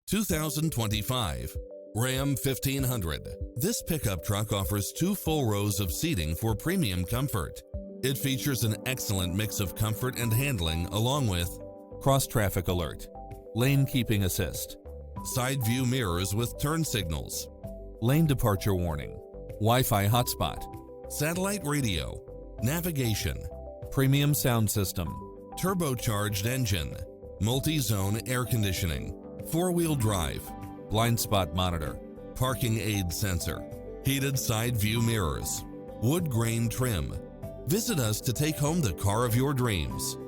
2025 Ram 1500. This pickup truck offers 2 full rows of seating for premium comfort. It features an excellent mix of comfort and handling along with cross-traffic alert, lane keeping assist, side view mirrors with turn signals, lane departure warning, Wi-Fi hotspot, satellite radio, navigation, premium sound system, turbocharged engine, multi-zone air conditioning, 4-wheel drive, blind spot monitor, parking aid sensor, heated side view mirrors, wood grain trim. Visit us to take home the car of your dreams.